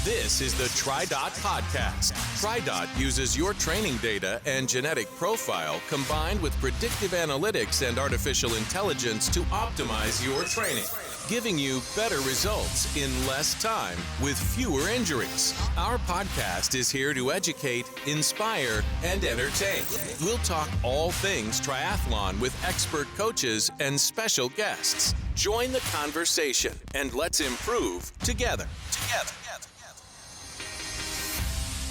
This is the TriDot podcast. TriDot uses your training data and genetic profile combined with predictive analytics and artificial intelligence to optimize your training, giving you better results in less time with fewer injuries. Our podcast is here to educate, inspire, and entertain. We'll talk all things triathlon with expert coaches and special guests. Join the conversation and let's improve together.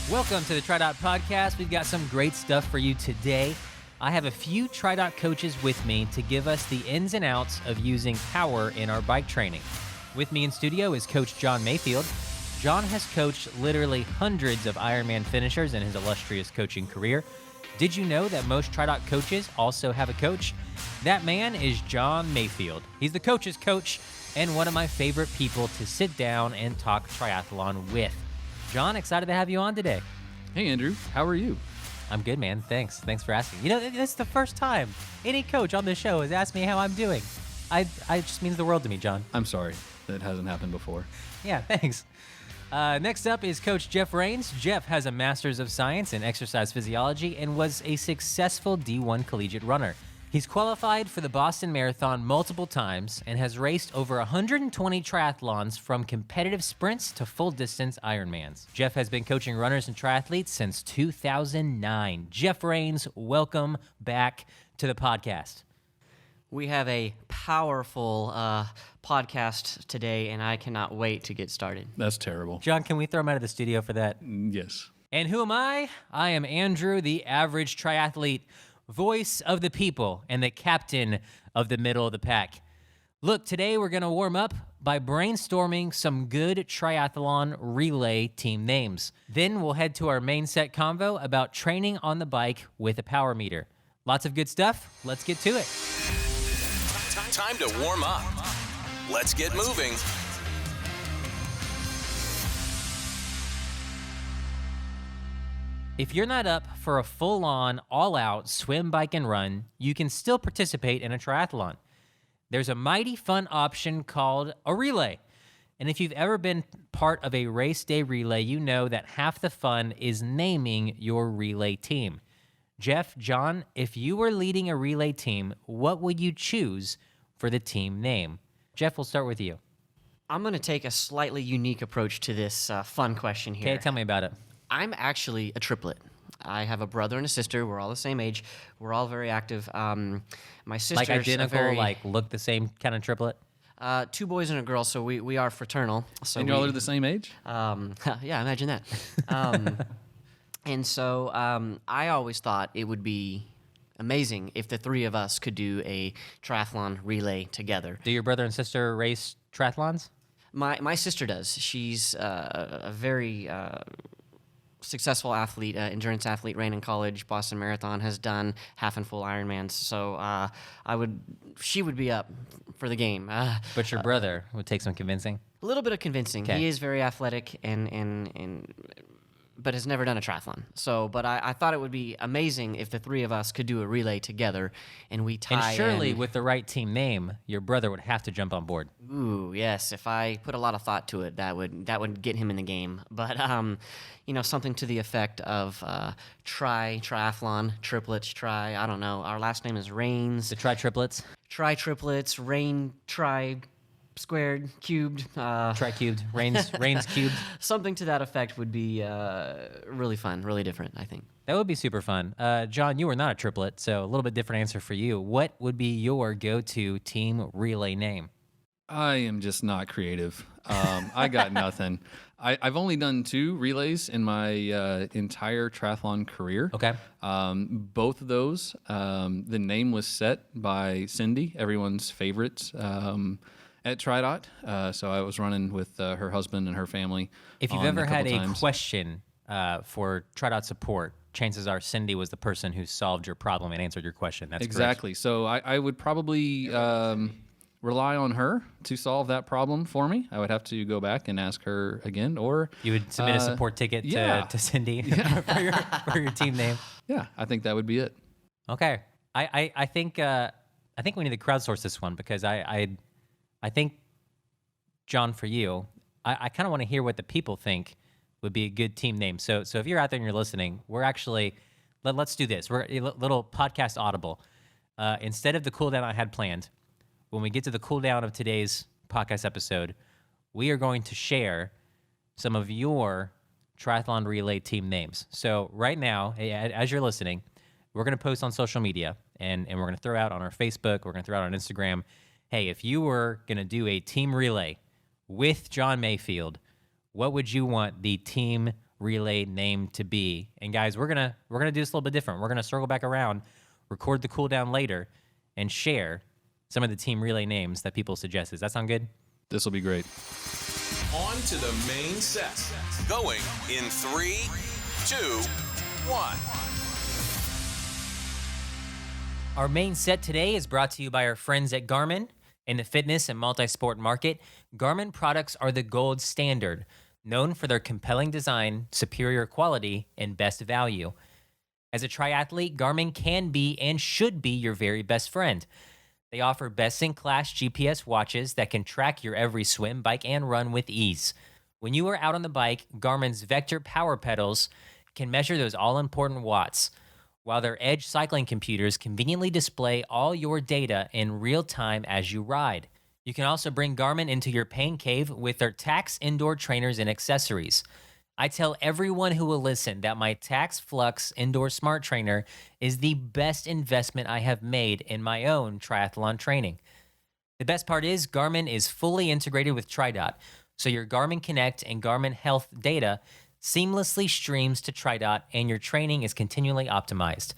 Welcome to the TriDot podcast. We've got some great stuff for you today. I have a few TriDot coaches with me to give us the ins and outs of using power in our bike training. With me in studio is Coach John Mayfield. John has coached literally hundreds of Ironman finishers in his illustrious coaching career. Did you know that most TriDot coaches also have a coach? That man is John Mayfield. He's the coach's coach and one of my favorite people to sit down and talk triathlon with. John, excited to have you on today. Hey, Andrew. How are you? I'm good, man. Thanks for asking. You know, that's the first time any coach on the show has asked me how I'm doing. It just means the world to me, John. I'm sorry. That hasn't happened before. Yeah, thanks. Next up is Coach Jeff Rains. Jeff has a Master's of Science in Exercise Physiology and was a successful D1 collegiate runner. He's qualified for the Boston Marathon multiple times and has raced over 120 triathlons from competitive sprints to full-distance Ironmans. Jeff has been coaching runners and triathletes since 2009. Jeff Rains, welcome back to the podcast. We have a powerful podcast today, and I cannot wait to get started. That's terrible. John, can we throw him out of the studio for that? Yes. And who am I? I am Andrew, the average triathlete, voice of the people and the captain of the middle of the pack. Look, today we're going to warm up by brainstorming some good triathlon relay team names. Then we'll head to our main set convo about training on the bike with a power meter. Lots of good stuff. Let's get to it. Time to warm up. Let's get moving. If you're not up for a full-on, all-out swim, bike, and run, you can still participate in a triathlon. There's a mighty fun option called a relay. And if you've ever been part of a race day relay, you know that half the fun is naming your relay team. Jeff, John, if you were leading a relay team, what would you choose for the team name? Jeff, we'll start with you. I'm going to take a slightly unique approach to this fun question here. Okay, tell me about it. I'm actually a triplet. I have a brother and a sister. We're all the same age. We're all very active. My sister's like identical, very, look the same kind of triplet? 2 boys and a girl, so we are fraternal. So And y'all are the same age? Yeah, imagine that. And so I always thought it would be amazing if the three of us could do a triathlon relay together. Do your brother and sister race triathlons? My sister does. She's a very successful athlete, endurance athlete, ran in college, Boston Marathon, has done half and full Ironmans. So she would be up for the game. But your brother would take some convincing? A little bit of convincing. Okay. He is very athletic but has never done a triathlon. But I thought it would be amazing if the three of us could do a relay together and we tie And surely in. with the right team name, your brother would have to jump on board. Ooh, yes. If I put a lot of thought to it, that would get him in the game. But something to the effect of triathlon, triplets, I don't know. Our last name is Rains. The tri-triplets? Triplets, Rain, squared, cubed. Tri-cubed, Rains cubed. Something to that effect would be really fun, really different, I think. That would be super fun. John, you were not a triplet, so a little bit different answer for you. What would be your go-to team relay name? I am just not creative. I got nothing. I've only done 2 relays in my entire triathlon career. Okay. Both of those, the name was set by Cindy, everyone's favorite at TriDot. So I was running with her husband and her family. If you've on ever had a times. question for TriDot support, chances are Cindy was the person who solved your problem and answered your question. That's exactly. Correct. So I would probably rely on her to solve that problem for me. I would have to go back and ask her again, or You would submit a support ticket to Cindy for your team name. Yeah, I think that would be it. Okay, I think we need to crowdsource this one because I think, John, for you, I kind of want to hear what the people think would be a good team name. So if you're out there and you're listening, we're actually, let's do this. We're a little podcast audible. Instead of the cool down I had planned, when we get to the cool down of today's podcast episode, we are going to share some of your triathlon relay team names. So right now, as you're listening, we're going to post on social media, and we're going to throw out on our Facebook, we're going to throw out on Instagram, hey, if you were going to do a team relay with John Mayfield, what would you want the team relay name to be? And guys, we're gonna do this a little bit different. We're going to circle back around, record the cool down later, and share some of the team relay names that people suggest. Does that sound good? This will be great. On to the main set. Going in 3, 2, 1. Our main set today is brought to you by our friends at Garmin. In the fitness and multi-sport market, Garmin products are the gold standard, known for their compelling design, superior quality, and best value. As a triathlete, Garmin can be and should be your very best friend. They offer best-in-class GPS watches that can track your every swim, bike, and run with ease. When you are out on the bike, Garmin's Vector power pedals can measure those all-important watts, while their Edge cycling computers conveniently display all your data in real time as you ride. You can also bring Garmin into your pain cave with their Tax indoor trainers and accessories. I tell everyone who will listen that my Tax Flux indoor smart trainer is the best investment I have made in my own triathlon training. The best part is Garmin is fully integrated with TriDot, so your Garmin Connect and Garmin Health data seamlessly streams to TriDot and your training is continually optimized.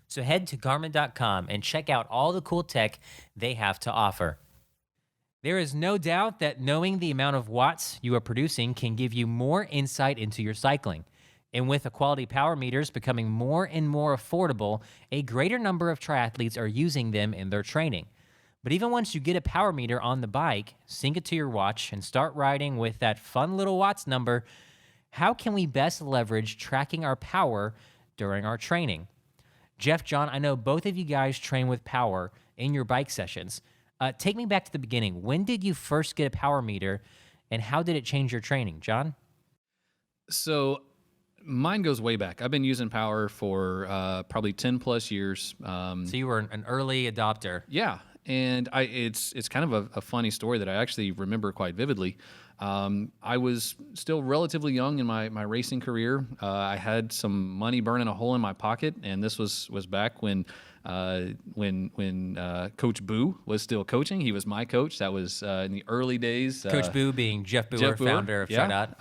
So head to Garmin.com and check out all the cool tech they have to offer. There is no doubt that knowing the amount of watts you are producing can give you more insight into your cycling. And with Equality Power Meters becoming more and more affordable, a greater number of triathletes are using them in their training. But even once you get a power meter on the bike, sync it to your watch, and start riding with that fun little watts number, how can we best leverage tracking our power during our training? Jeff, John, I know both of you guys train with power in your bike sessions. Take me back to the beginning. When did you first get a power meter, and how did it change your training? John? So mine goes way back. I've been using power for probably 10 plus years. So you were an early adopter. Yeah. And it's kind of a funny story that I actually remember quite vividly. I was still relatively young in my racing career. I had some money burning a hole in my pocket, and this was back when Coach Boo was still coaching. He was my coach. That was in the early days. Coach Boo being Jeff Booher, founder of TriDot.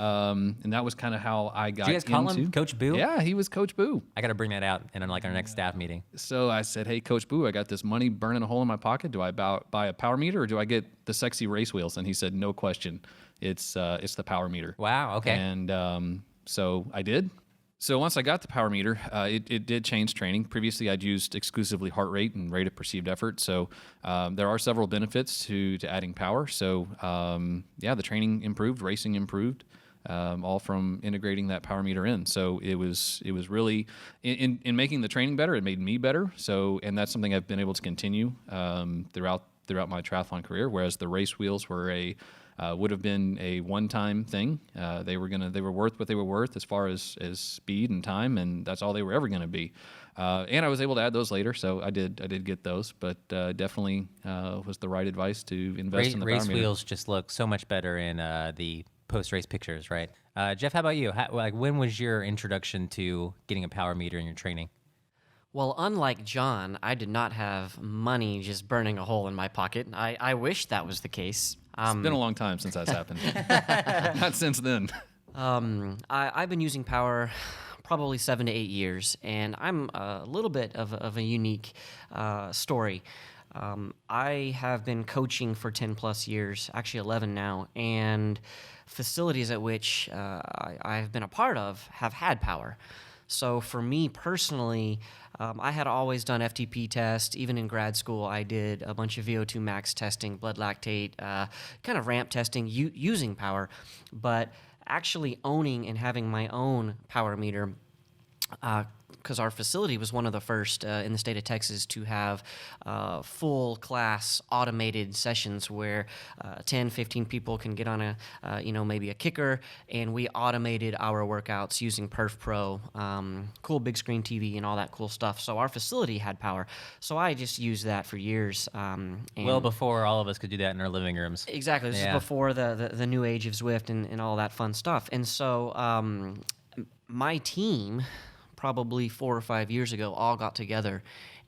And that was kind of how I got into. Did you guys call him Coach Boo? Yeah, he was Coach Boo. I got to bring that out in our next staff meeting. So I said, hey, Coach Boo, I got this money burning a hole in my pocket. Do I buy a power meter, or do I get the sexy race wheels? And he said, no question. It's the power meter. Wow, okay. And so I did. So once I got the power meter, it did change training. Previously, I'd used exclusively heart rate and rate of perceived effort. So there are several benefits to adding power. So the training improved, racing improved, all from integrating that power meter in. So it was really in making the training better. It made me better. So and that's something I've been able to continue throughout my triathlon career. Whereas the race wheels were would have been a one-time thing. They were worth what they were worth as far as speed and time, and that's all they were ever going to be. And I was able to add those later, so I did get those, but definitely was the right advice to invest in the power meter. Race wheels just look so much better in the post-race pictures, right? Jeff, how about you? When was your introduction to getting a power meter in your training? Well, unlike John, I did not have money just burning a hole in my pocket. I wish that was the case. It's been a long time since that's happened. Not since then. I've been using power probably 7 to 8 years, and I'm a little bit of a unique story. I have been coaching for 10 plus years, actually 11 now, and facilities at which I've been a part of have had power. So for me personally, I had always done FTP tests. Even in grad school, I did a bunch of VO2 max testing, blood lactate, kind of ramp testing using power. But actually owning and having my own power meter because our facility was one of the first in the state of Texas to have full class automated sessions where 10, 15 people can get on maybe a kicker, and we automated our workouts using Perf Pro, cool big screen TV and all that cool stuff. So our facility had power. So I just used that for years. Well before all of us could do that in our living rooms. Exactly. This is before the new age of Zwift and all that fun stuff. And so my team, probably 4 or 5 years ago, all got together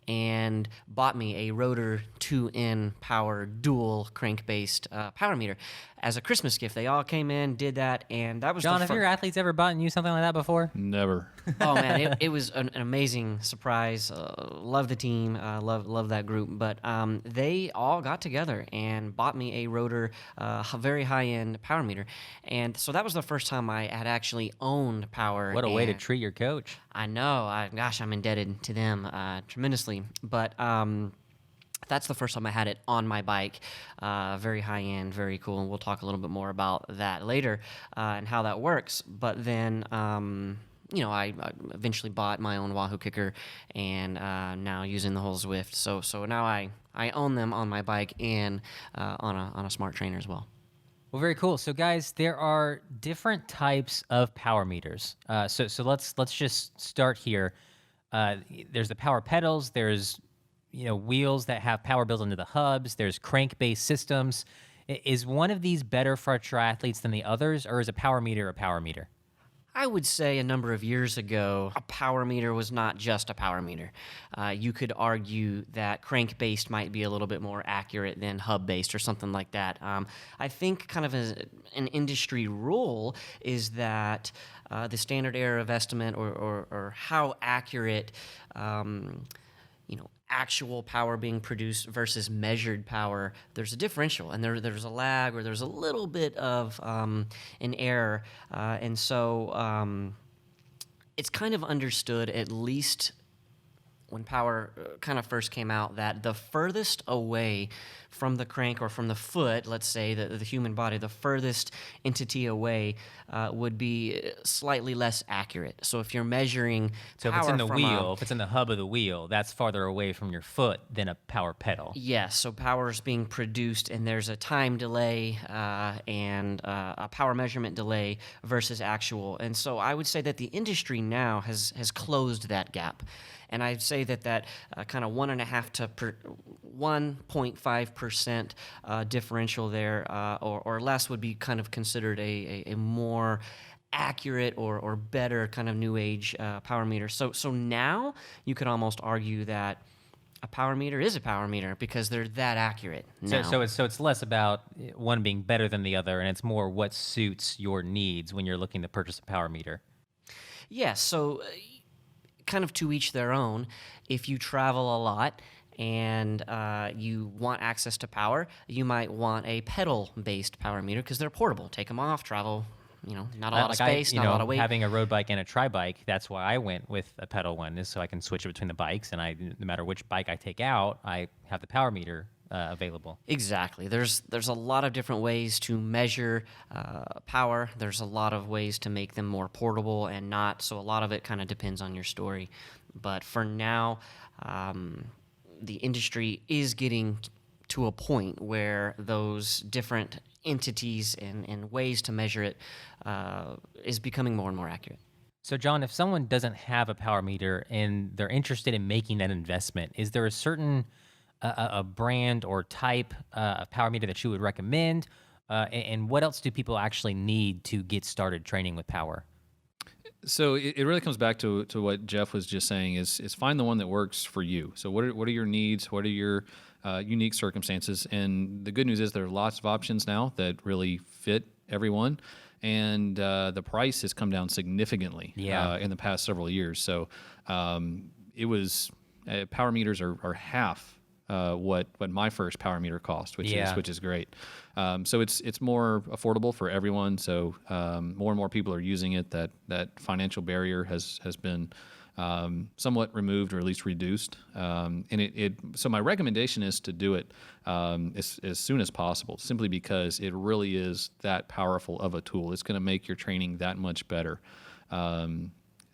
and bought me a Rotor 2N power dual crank-based power meter as a Christmas gift. They all came in, did that, and that was John, have your athletes ever bought you something like that before? Never. Oh man, it was an amazing surprise. Love the team, love that group. But they all got together and bought me a Rotor, very high-end power meter, and so that was the first time I had actually owned power. What a way to treat your coach. I know. I'm indebted to them tremendously. But that's the first time I had it on my bike. Very high end, very cool, and we'll talk a little bit more about that later and how that works. But then, I eventually bought my own Wahoo kicker, and now using the whole Zwift. So now I own them on my bike and on a smart trainer as well. Well, very cool. So, guys, there are different types of power meters. So let's just start here. There's the power pedals. There's wheels that have power built into the hubs. There's crank-based systems. Is one of these better for our triathletes than the others, or is a power meter a power meter? I would say a number of years ago, a power meter was not just a power meter. You could argue that crank-based might be a little bit more accurate than hub-based or something like that. I think kind of an industry rule is that the standard error of estimate or how accurate actual power being produced versus measured power, there's a differential, and there's a lag, or there's a little bit of an error, and so it's kind of understood, at least when power kind of first came out, that the furthest away from the crank or from the foot, let's say the human body, the furthest entity away would be slightly less accurate. So if you're measuring so if it's in the wheel, if it's in the hub of the wheel, that's farther away from your foot than a power pedal. Yes, so power is being produced, and there's a time delay and a power measurement delay versus actual. And so I would say that the industry now has closed that gap. And I'd say that kind of 1.5 to 1.5% differential there, or less, would be kind of considered a more accurate or better kind of new age power meter. So now you could almost argue that a power meter is a power meter because they're that accurate now. So it's less about one being better than the other, and it's more what suits your needs when you're looking to purchase a power meter. Yes. So kind of to each their own. If you travel a lot and you want access to power, you might want a pedal-based power meter because they're portable. Take them off, travel, not a lot of space, not a lot of weight. Having a road bike and a tri-bike, that's why I went with a pedal one, is so I can switch it between the bikes, and no matter which bike I take out, I have the power meter available. Exactly. There's a lot of different ways to measure power. There's a lot of ways to make them more portable and not. So a lot of it kind of depends on your story. But for now, the industry is getting to a point where those different entities and ways to measure it is becoming more and more accurate. So, John, if someone doesn't have a power meter and they're interested in making that investment, is there a certain a brand or type of power meter that you would recommend? And what else do people actually need to get started training with power? So it really comes back to what Jeff was just saying is find the one that works for you. So what are your needs? What are your unique circumstances? And the good news is there are lots of options now that really fit everyone. And the price has come down significantly in the past several years. So it was power meters are half what my first power meter cost, which is great. So it's more affordable for everyone. So more and more people are using it. That financial barrier has been somewhat removed or at least reduced. So my recommendation is to do it as soon as possible, simply because it really is that powerful of a tool. It's going to make your training that much better.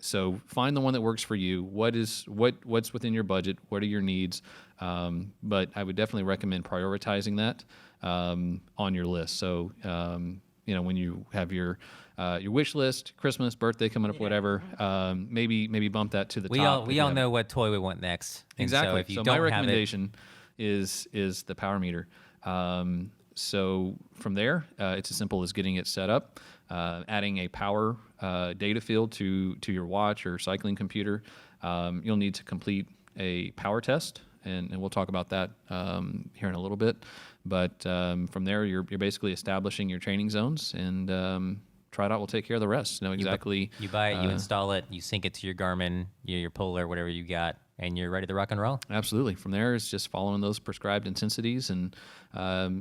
So find the one that works for you. What's within your budget? What are your needs? But I would definitely recommend prioritizing that on your list. So when you have your wish list, Christmas, birthday coming up, whatever, maybe bump that to the top. We all know what toy we want next. And exactly. So if you so don't my have recommendation is the power meter. So from there, it's as simple as getting it set up, adding a power data field to your watch or cycling computer. You'll need to complete a power test, and we'll talk about that here in a little bit. But from there, you're basically establishing your training zones, and TriDot will take care of the rest. Know exactly. You buy it, you install it, you sync it to your Garmin, your Polar, whatever you got, and you're ready to rock and roll. Absolutely. From there, it's just following those prescribed intensities. And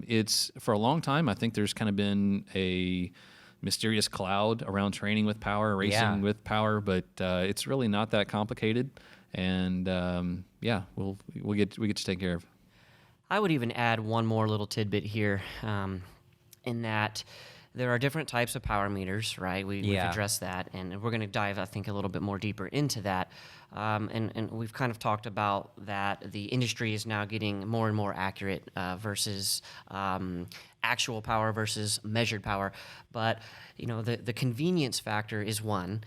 it's, for a long time, I think there's kind of been a mysterious cloud around training with power, racing with power, but it's really not that complicated. And we'll get you taken care of. I would even add one more little tidbit here, in that there are different types of power meters, right? We've addressed that, and we're going to dive, I think, a little bit more deeper into that. And we've kind of talked about that the industry is now getting more and more accurate versus actual power versus measured power. But the convenience factor is one.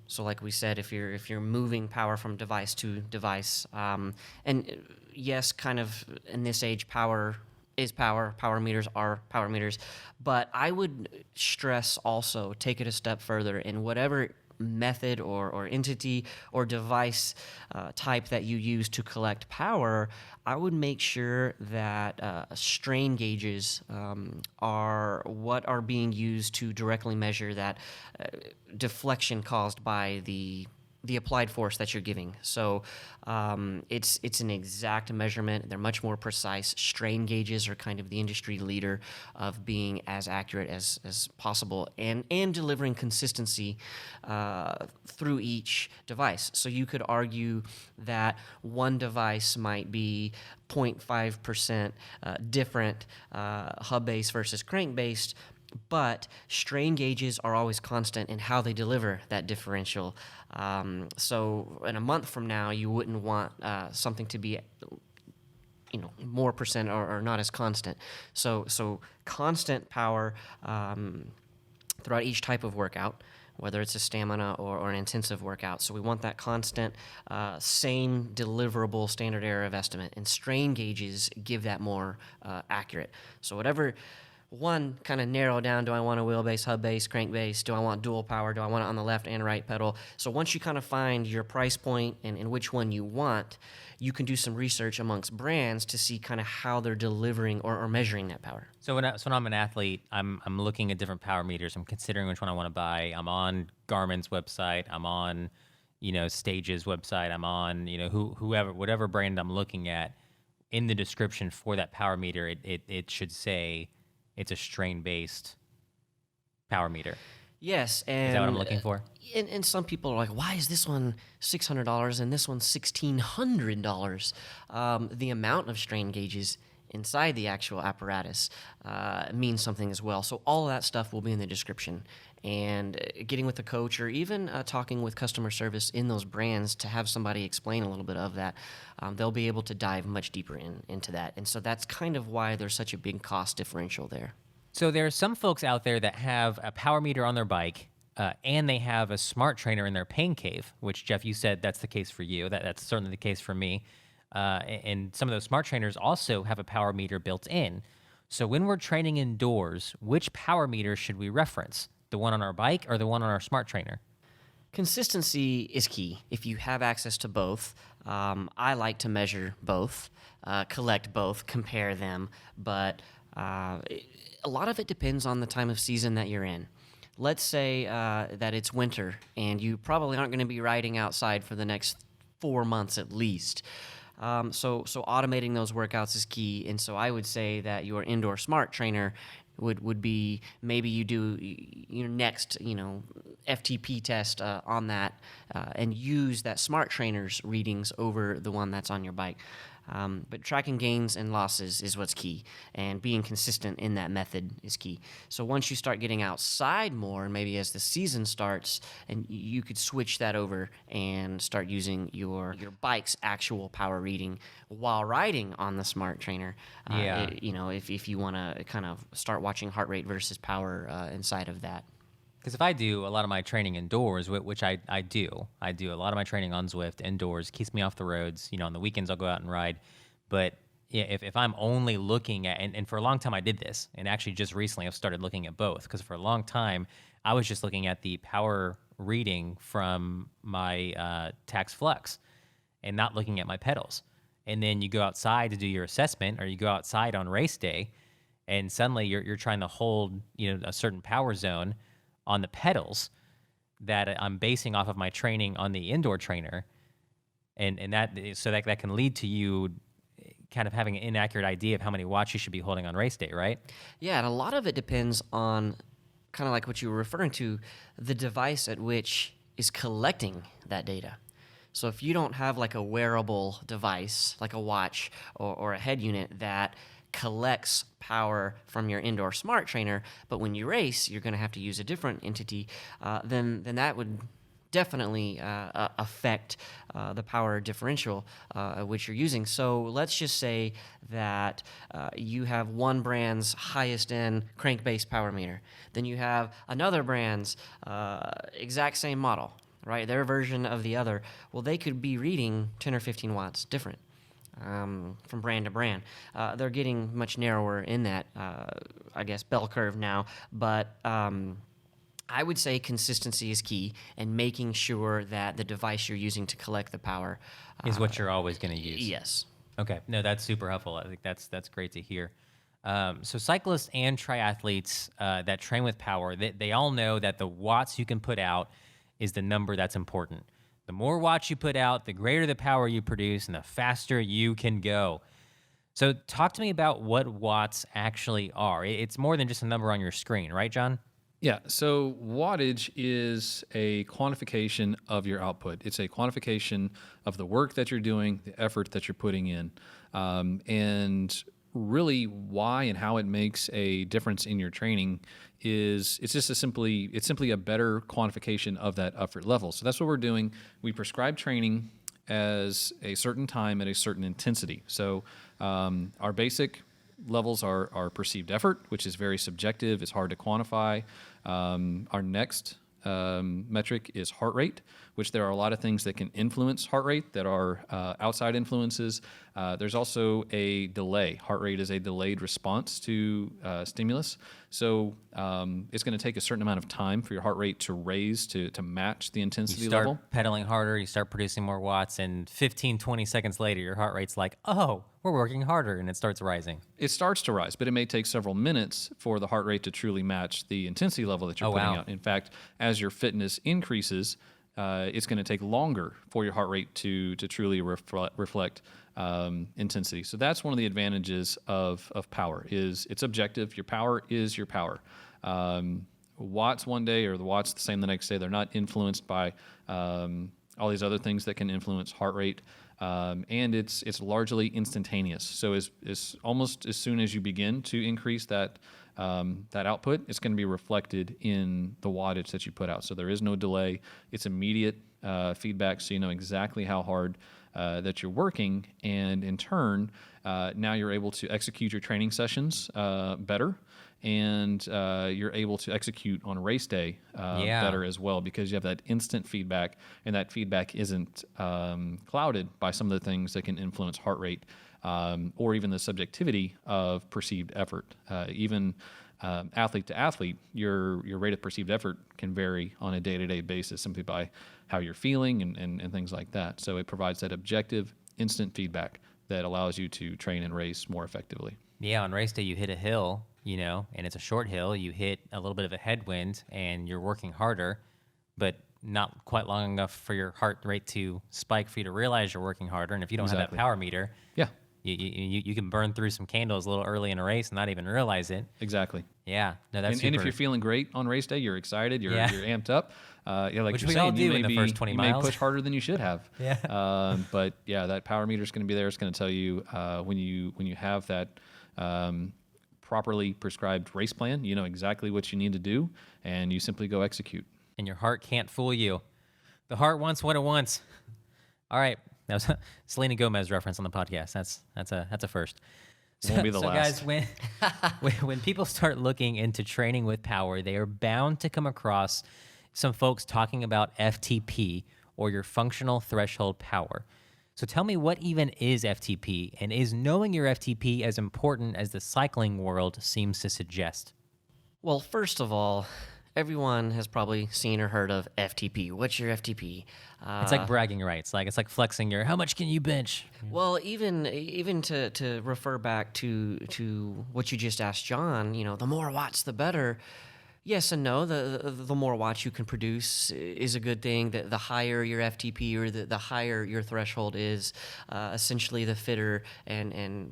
So like we said, if you're moving power from device to device, and yes, kind of in this age, power is power. Power meters are power meters. But I would stress also, take it a step further, in whatever method or entity or device type that you use to collect power, I would make sure that strain gauges are what are being used to directly measure that deflection caused by the applied force that you're giving. So it's an exact measurement. They're much more precise. Strain gauges are kind of the industry leader of being as accurate as possible and delivering consistency through each device. So you could argue that one device might be 0.5% different hub-based versus crank-based, but strain gauges are always constant in how they deliver that differential. So in a month from now, you wouldn't want something to be, more percent or not as constant. So constant power throughout each type of workout, whether it's a stamina or an intensive workout. So we want that constant, same deliverable standard error of estimate. And strain gauges give that more accurate. So whatever. One, kind of narrow down, do I want a wheelbase, hub base, crankbase? Do I want dual power? Do I want it on the left and right pedal? So once you kind of find your price point and which one you want, you can do some research amongst brands to see kind of how they're delivering or measuring that power. So when I'm an athlete, I'm looking at different power meters. I'm considering which one I want to buy. I'm on Garmin's website. I'm on, Stage's website. I'm on, whatever brand I'm looking at. In the description for that power meter, it should say it's a strain-based power meter. Yes, and is that what I'm looking for? And some people are like, "Why is this one $600 and this one $1,600?" The amount of strain gauges inside the actual apparatus means something as well. So all of that stuff will be in the description. And getting with a coach or even talking with customer service in those brands to have somebody explain a little bit of that, they'll be able to dive much deeper into that. And so that's kind of why there's such a big cost differential there. So there are some folks out there that have a power meter on their bike and they have a smart trainer in their pain cave, which, Jeff, you said that's the case for you. That's certainly the case for me. And some of those smart trainers also have a power meter built in. So when we're training indoors, which power meter should we reference? The one on our bike or the one on our smart trainer? Consistency is key. If you have access to both, I like to measure both, collect both, compare them, but a lot of it depends on the time of season that you're in. Let's say that it's winter and you probably aren't going to be riding outside for the next 4 months at least. So automating those workouts is key, and so I would say that your indoor smart trainer would be maybe you do your next FTP test on that and use that smart trainer's readings over the one that's on your bike. But tracking gains and losses is what's key, and being consistent in that method is key. So once you start getting outside more, and maybe as the season starts, and you could switch that over and start using your bike's actual power reading while riding on the smart trainer. If you want to kind of start watching heart rate versus power inside of that. Because if I do a lot of my training indoors, which I do a lot of my training on Zwift indoors, keeps me off the roads. On the weekends I'll go out and ride. But yeah, if I'm only looking at, and for a long time I did this, and actually just recently I've started looking at both, because for a long time I was just looking at the power reading from my Tax Flux and not looking at my pedals. And then you go outside to do your assessment, or you go outside on race day, and suddenly you're trying to hold a certain power zone on the pedals that I'm basing off of my training on the indoor trainer, and that can lead to you kind of having an inaccurate idea of how many watts you should be holding on race day, right? Yeah, and a lot of it depends on kind of like what you were referring to, the device at which is collecting that data. So if you don't have like a wearable device, like a watch or a head unit that collects power from your indoor smart trainer, but when you race, you're going to have to use a different entity, then that would definitely affect the power differential which you're using. So let's just say that you have one brand's highest end crank-based power meter. Then you have another brand's exact same model, right? Their version of the other. Well, they could be reading 10 or 15 watts different. From brand to brand. They're getting much narrower in that, bell curve now. But I would say consistency is key, and making sure that the device you're using to collect the power is what you're always going to use. Yes. Okay. No, that's super helpful. I think that's great to hear. So cyclists and triathletes that train with power, they all know that the watts you can put out is the number that's important. The more watts you put out, the greater the power you produce, and the faster you can go. So talk to me about what watts actually are. It's more than just a number on your screen, right, John? Yeah, so wattage is a quantification of your output. It's a quantification of the work that you're doing, the effort that you're putting in, and really why and how it makes a difference in your training is it's simply a better quantification of that effort level. So that's what we're doing. We prescribe training as a certain time at a certain intensity. So our basic levels are perceived effort, which is very subjective. It's hard to quantify. Our next metric is heart rate, which there are a lot of things that can influence heart rate that are outside influences. There's also a delay. Heart rate is a delayed response to stimulus. So it's going to take a certain amount of time for your heart rate to raise to match the intensity level. You start pedaling harder, you start producing more watts, and 15, 20 seconds later, your heart rate's like, oh, we're working harder, and it starts rising. It starts to rise, but it may take several minutes for the heart rate to truly match the intensity level that you're putting out. In fact, as your fitness increases, it's going to take longer for your heart rate to truly reflect intensity. So that's one of the advantages of power. Is it's objective. Your power is your power. Watts one day or the watts the same the next day. They're not influenced by all these other things that can influence heart rate. And it's largely instantaneous. So as almost as soon as you begin to increase that output, it's going to be reflected in the wattage that you put out. So there is no delay. It's immediate feedback, so you know exactly how hard that you're working. And in turn, now you're able to execute your training sessions better. And you're able to execute on race day better as well, because you have that instant feedback, and that feedback isn't clouded by some of the things that can influence heart rate or even the subjectivity of perceived effort. Even athlete to athlete, your rate of perceived effort can vary on a day-to-day basis simply by how you're feeling and things like that. So it provides that objective, instant feedback that allows you to train and race more effectively. Yeah, on race day, you hit a hill, and it's a short hill. You hit a little bit of a headwind, and you're working harder, but not quite long enough for your heart rate to spike for you to realize you're working harder. And if you don't have that power meter, You can burn through some candles a little early in a race and not even realize it. Exactly. Yeah, no, that's And if super. you're feeling great on race day, you're excited, you're amped up. Like Which you're we saying, all do you may in the first 20 you miles. may push harder than you should have. Yeah. But yeah, that power meter is going to be there. It's going to tell you when you have that properly prescribed race plan. You know exactly what you need to do, and you simply go execute. And your heart can't fool you. The heart wants what it wants. All right, that was a Selena Gomez reference on the podcast. That's a first. Won't be the last. Guys, when people start looking into training with power, they are bound to come across some folks talking about FTP, or your functional threshold power. So tell me, what even is FTP, and is knowing your FTP as important as the cycling world seems to suggest? Well, first of all, everyone has probably seen or heard of FTP. What's your FTP? It's like bragging rights. It's like flexing your, how much can you bench? Well, even to refer back to what you just asked John, the more watts, the better. Yes and no. The more watts you can produce is a good thing. The higher your FTP, or the higher your threshold is, essentially the fitter and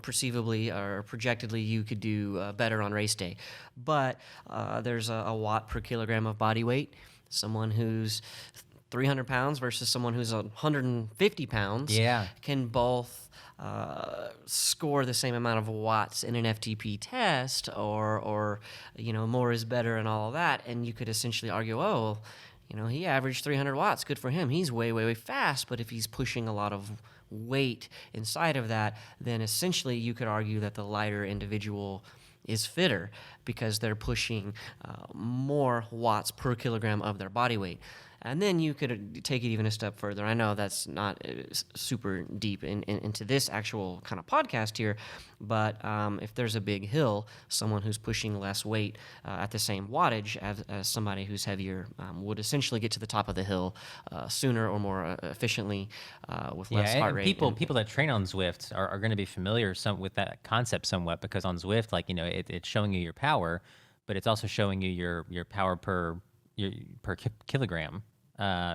perceivably or projectedly you could do better on race day. But there's a watt per kilogram of body weight. Someone who's 300 pounds versus someone who's 150 pounds can both score the same amount of watts in an FTP test, or more is better and all of that. And you could essentially argue, he averaged 300 watts, good for him, he's way, way, way fast. But if he's pushing a lot of weight inside of that, then essentially you could argue that the lighter individual is fitter because they're pushing more watts per kilogram of their body weight. And then you could take it even a step further. I know that's not super deep into this actual kind of podcast here, but if there's a big hill, someone who's pushing less weight at the same wattage as somebody who's heavier would essentially get to the top of the hill sooner or more efficiently with less heart rate. People that train on Zwift are going to be familiar with that concept somewhat, because on Zwift, it's showing you your power, but it's also showing you your power per kilogram.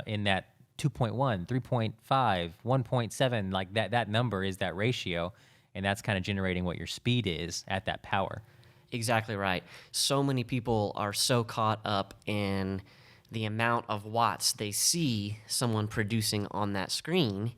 In that 2.1, 3.5, 1.7, like that number is that ratio, and that's kind of generating what your speed is at that power. Exactly right. So many people are so caught up in the amount of watts they see someone producing on that screen.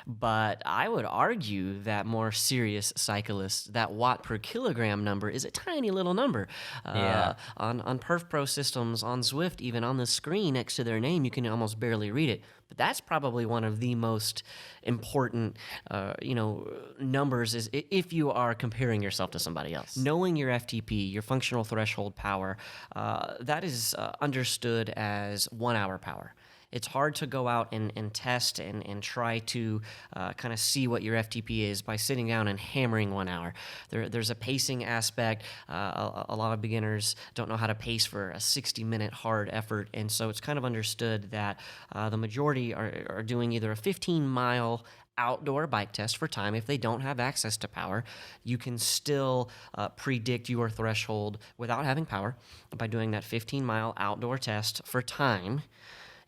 But I would argue that more serious cyclists, that watt per kilogram number is a tiny little number. On Perf Pro systems, on Zwift, even on the screen next to their name, you can almost barely read it. But that's probably one of the most important, numbers, is if you are comparing yourself to somebody else. Knowing your FTP, your functional threshold power, that is understood as 1 hour power. It's hard to go out and test and try to kind of see what your FTP is by sitting down and hammering 1 hour. There's a pacing aspect. A lot of beginners don't know how to pace for a 60-minute hard effort, and so it's kind of understood that the majority are doing either a 15-mile outdoor bike test for time. If they don't have access to power, you can still predict your threshold without having power by doing that 15-mile outdoor test for time.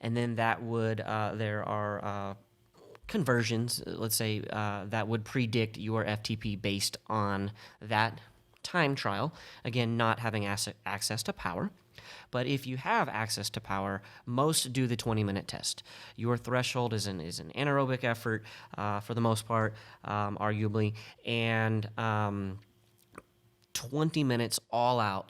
And then that would, there are conversions, let's say, that would predict your FTP based on that time trial. Again, not having access to power. But if you have access to power, most do the 20-minute test. Your threshold is an anaerobic effort for the most part, arguably, and 20 minutes all out.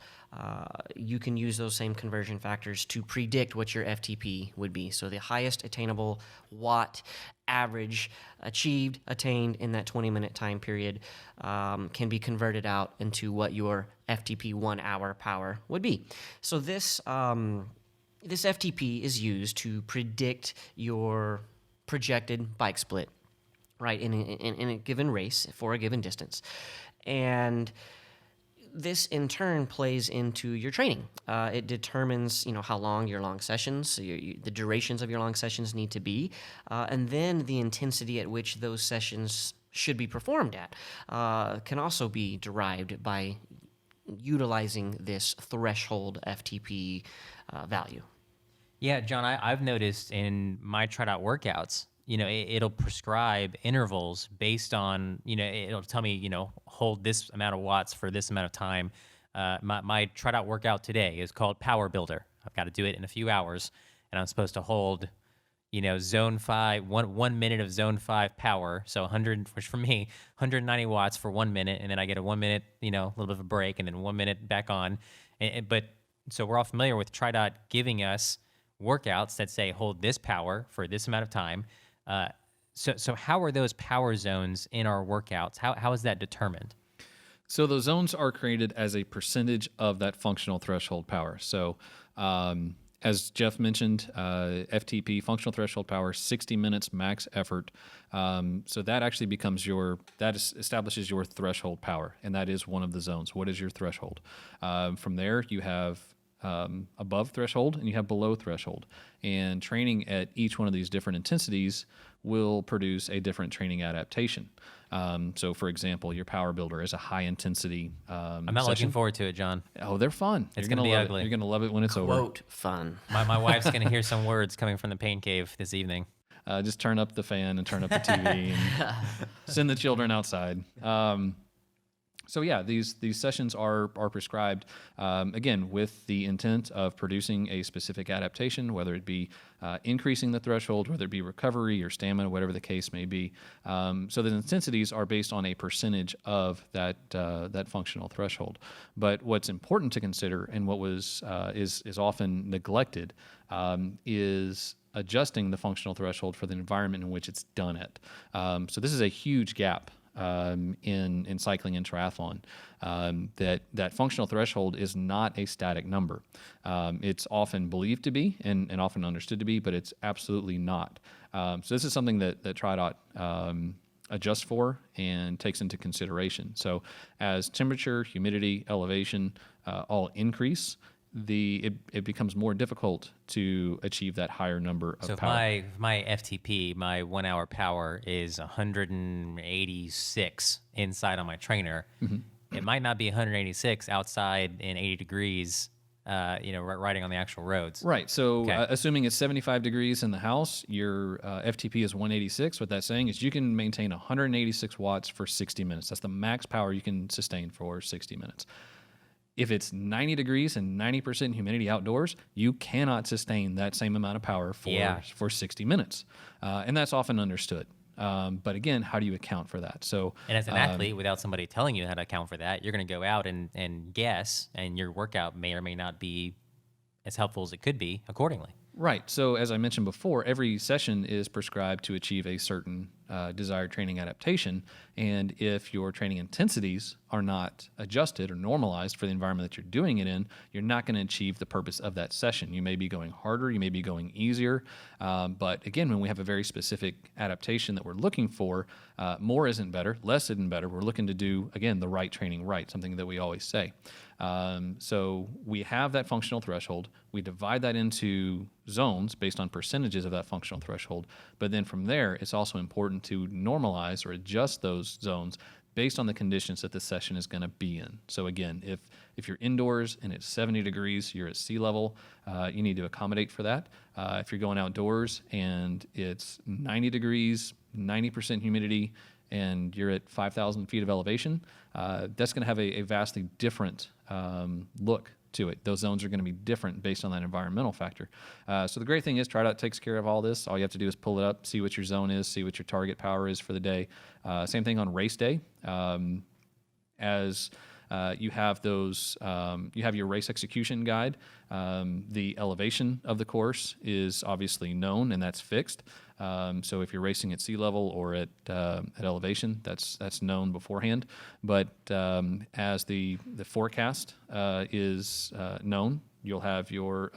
You can use those same conversion factors to predict what your FTP would be. So the highest attainable watt average attained in that 20-minute time period can be converted out into what your FTP 1 hour power would be. So this FTP is used to predict your projected bike split, right, in a given race for a given distance. And this in turn plays into your training. It determines, how long your long sessions, the durations of your long sessions need to be, and then the intensity at which those sessions should be performed at can also be derived by utilizing this threshold FTP value. Yeah, John, I've noticed in my TriDot workouts, it'll prescribe intervals based on, it'll tell me, hold this amount of watts for this amount of time. My TriDot workout today is called Power Builder. I've got to do it in a few hours, and I'm supposed to hold, zone 5, 1 minute of zone 5 power. So 100, which for me, 190 watts for 1 minute, and then I get a 1 minute, a little bit of a break, and then 1 minute back on. But so we're all familiar with TriDot giving us workouts that say hold this power for this amount of time. So how are those power zones in our workouts? How is that determined? So those zones are created as a percentage of that functional threshold power. So as Jeff mentioned, FTP, functional threshold power, 60 minutes max effort. So that actually becomes establishes your threshold power, and that is one of the zones. What is your threshold? From there, you have above threshold and you have below threshold. And training at each one of these different intensities will produce a different training adaptation. So, for example, your Power Builder is a high intensity I'm not looking forward to it, John. Oh, they're fun. It's going to be ugly. You're going to love it when it's over. Quote, fun. My wife's going to hear some words coming from the pain cave this evening. Just turn up the fan and turn up the TV and send the children outside. So yeah, these sessions are prescribed, again, with the intent of producing a specific adaptation, whether it be increasing the threshold, whether it be recovery or stamina, whatever the case may be. So the intensities are based on a percentage of that functional threshold. But what's important to consider, and what is often neglected, is adjusting the functional threshold for the environment in which it's done at. So this is a huge gap in cycling and triathlon, that functional threshold is not a static number. It's often believed to be and often understood to be, but it's absolutely not. So this is something that TriDot adjusts for and takes into consideration. So as temperature, humidity, elevation all increase, it becomes more difficult to achieve that higher number of power. So if my FTP, my 1 hour power is 186 inside on my trainer, it might not be 186 outside in 80 degrees, riding on the actual roads. Right. So Okay. Assuming it's 75 degrees in the house, your FTP is 186. What that's saying is you can maintain 186 watts for 60 minutes. That's the max power you can sustain for 60 minutes. If it's 90 degrees and 90% humidity outdoors, you cannot sustain that same amount of power for 60 minutes. And that's often understood. But again, how do you account for that? So, And as an athlete, without somebody telling you how to account for that, you're going to go out and guess, and your workout may or may not be as helpful as it could be accordingly. right. So as I mentioned before, every session is prescribed to achieve a certain desired training adaptation. And if your training intensities are not adjusted or normalized for the environment that you're doing it in, you're not going to achieve the purpose of that session. You may be going harder, you may be going easier. But again, when we have a very specific adaptation that we're looking for, more isn't better, less isn't better. We're looking to do, again, the right training right, something that we always say. So we have that functional threshold. We divide that into zones based on percentages of that functional threshold. But then from there, it's also important to normalize or adjust those zones based on the conditions that the session is going to be in. So again, if you're indoors and it's 70 degrees, you're at sea level, you need to accommodate for that. If you're going outdoors and it's 90 degrees, 90% humidity, and you're at 5,000 feet of elevation, that's going to have a vastly different look to it. Those zones are going to be different based on that environmental factor. So the great thing is TriDot takes care of all this. All you have to do is pull it up, see what your zone is, see what your target power is for the day. Same thing on race day. As you have those, you have your race execution guide. The elevation of the course is obviously known and that's fixed. So if you're racing at sea level or at elevation, that's known beforehand. But as the forecast is known, you'll have your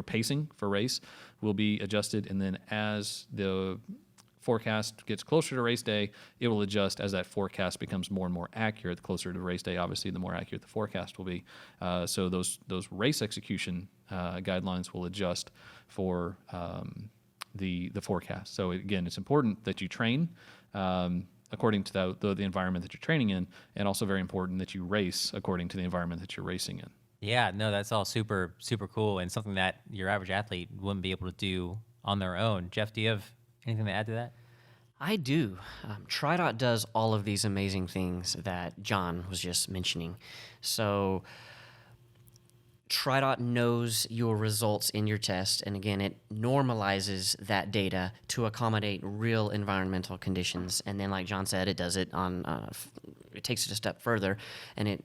pacing for race will be adjusted, and then as the forecast gets closer to race day, it will adjust as that forecast becomes more and more accurate. The closer to race day, obviously, the more accurate the forecast will be. So those race execution guidelines will adjust for the forecast. So again, it's important that you train according to the environment that you're training in, and also very important that you race according to the environment that you're racing in. Yeah, no, that's all super, super cool, and something that your average athlete wouldn't be able to do on their own. Jeff, do you have Anything to add to that? I do. TriDot does all of these amazing things that John was just mentioning. So TriDot knows your results in your test, and again, it normalizes that data to accommodate real environmental conditions. And then, like John said, it does it on, it takes it a step further, and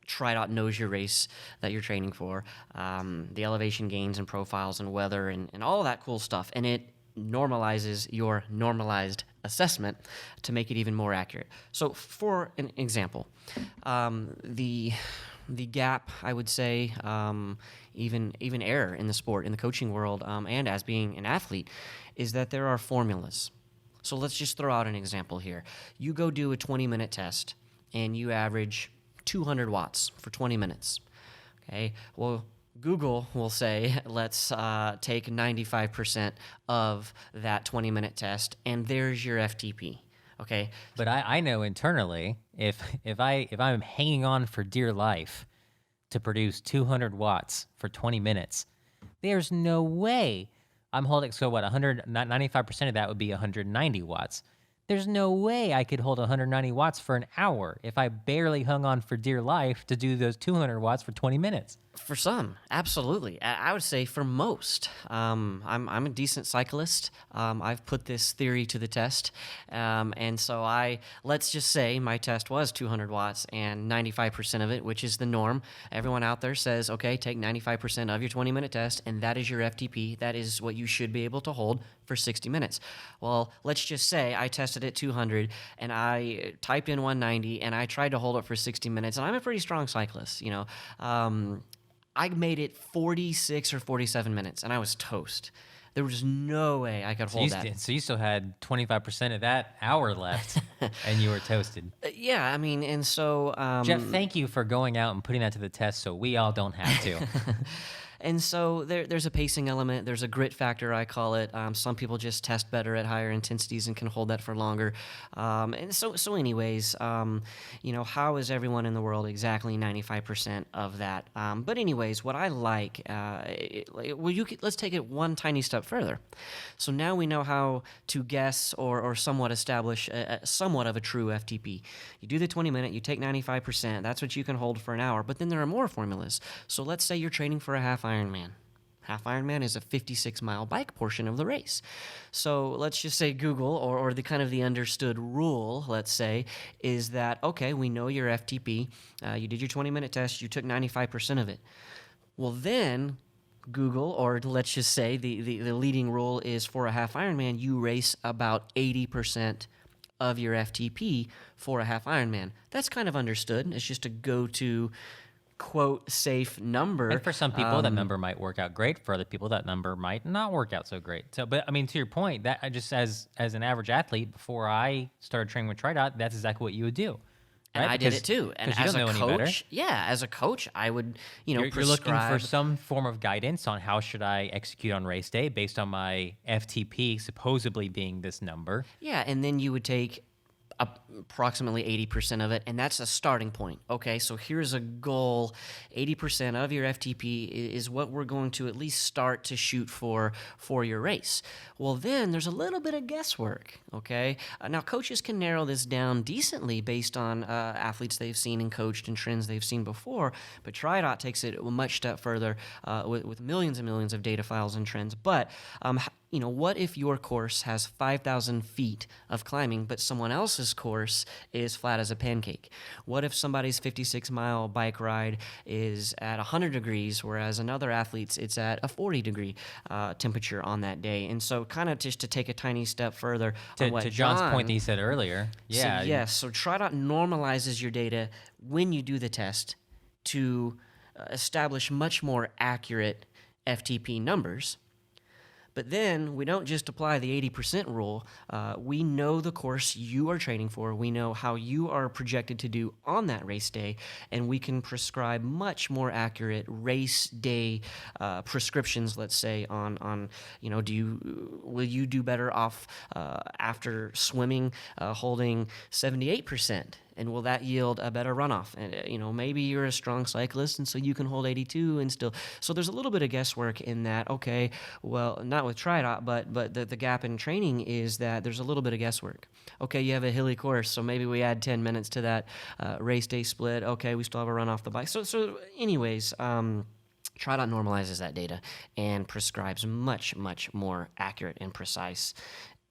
TriDot knows your race that you're training for, the elevation gains and profiles and weather and all that cool stuff, and it normalizes your normalized assessment to make it even more accurate. So, for an example, the gap, I would say, even error in the sport, in the coaching world, and as being an athlete, is that there are formulas. So let's just throw out an example here. You go do a 20-minute test, and you average 200 watts for 20 minutes. Okay, well, Google will say, let's take 95% of that 20-minute test, and there's your FTP. Okay. But I know internally, if I'm hanging on for dear life to produce 200 watts for 20 minutes, there's no way I'm holding. So what? 95% of that would be 190 watts. There's no way I could hold 190 watts for an hour if I barely hung on for dear life to do those 200 watts for 20 minutes. For some, absolutely. I would say for most. I'm a decent cyclist. I've put this theory to the test. And so let's just say my test was 200 watts and 95% of it, which is the norm. Everyone out there says, okay, take 95% of your 20-minute test, and that is your FTP. That is what you should be able to hold for 60 minutes. Well, let's just say I tested at 200 and I typed in 190 and I tried to hold it for 60 minutes, and I'm a pretty strong cyclist, you know. I made it 46 or 47 minutes, and I was toast. There was no way I could hold that. So you still had 25% of that hour left, and you were toasted. Yeah, I mean, and so... Jeff, thank you for going out and putting that to the test so we all don't have to. And so there's a pacing element. There's a grit factor, I call it. Some people just test better at higher intensities and can hold that for longer. And so anyways, you know, how is everyone in the world exactly 95% of that? But anyways, what I like, let's take it one tiny step further. So now we know how to guess or somewhat establish somewhat of a true FTP. You do the 20-minute, you take 95%. That's what you can hold for an hour. But then there are more formulas. So let's say you're training for a half Ironman. Half Ironman is a 56-mile bike portion of the race. So let's just say Google, or the kind of the understood rule, let's say, is that, okay, we know your FTP. You did your 20-minute test. You took 95% of it. Well, then Google, or let's just say the leading rule is for a half Ironman, you race about 80% of your FTP for a half Ironman. That's kind of understood. It's just a go-to quote safe number. And for some people, that number might work out great. For other people, that number might not work out so great. So, but I mean, to your point, that I just as an average athlete, before I started training with TriDot, that's exactly what you would do. And I did it too. And as a coach, as a coach, I would, you're looking for some form of guidance on how should I execute on race day based on my FTP supposedly being this number. Yeah, and then you would take approximately 80% of it, and that's a starting point. Okay, so here's a goal. 80% of your FTP is what we're going to at least start to shoot for your race. Well, then there's a little bit of guesswork. Okay, now coaches can narrow this down decently based on athletes they've seen and coached and trends they've seen before, but TriDot takes it a much step further with millions and millions of data files and trends. But what if your course has 5,000 feet of climbing, but someone else's course is flat as a pancake? What if somebody's 56-mile bike ride is at 100 degrees, whereas another athlete's it's at a 40-degree temperature on that day? And so kind of just to take a tiny step further to John's point that he said earlier. Yeah. So TriDot normalizes your data when you do the test to establish much more accurate FTP numbers. But then we don't just apply the 80% rule. We know the course you are training for. We know how you are projected to do on that race day, and we can prescribe much more accurate race day prescriptions. Let's say on will you do better off after swimming, holding 78% And will that yield a better runoff? And, maybe you're a strong cyclist, and so you can hold 82 and still. So there's a little bit of guesswork in that. Okay, well, not with TriDot, but the gap in training is that there's a little bit of guesswork. Okay, you have a hilly course, so maybe we add 10 minutes to that race day split. Okay, we still have a run off the bike. So anyways, TriDot normalizes that data and prescribes much, much more accurate and precise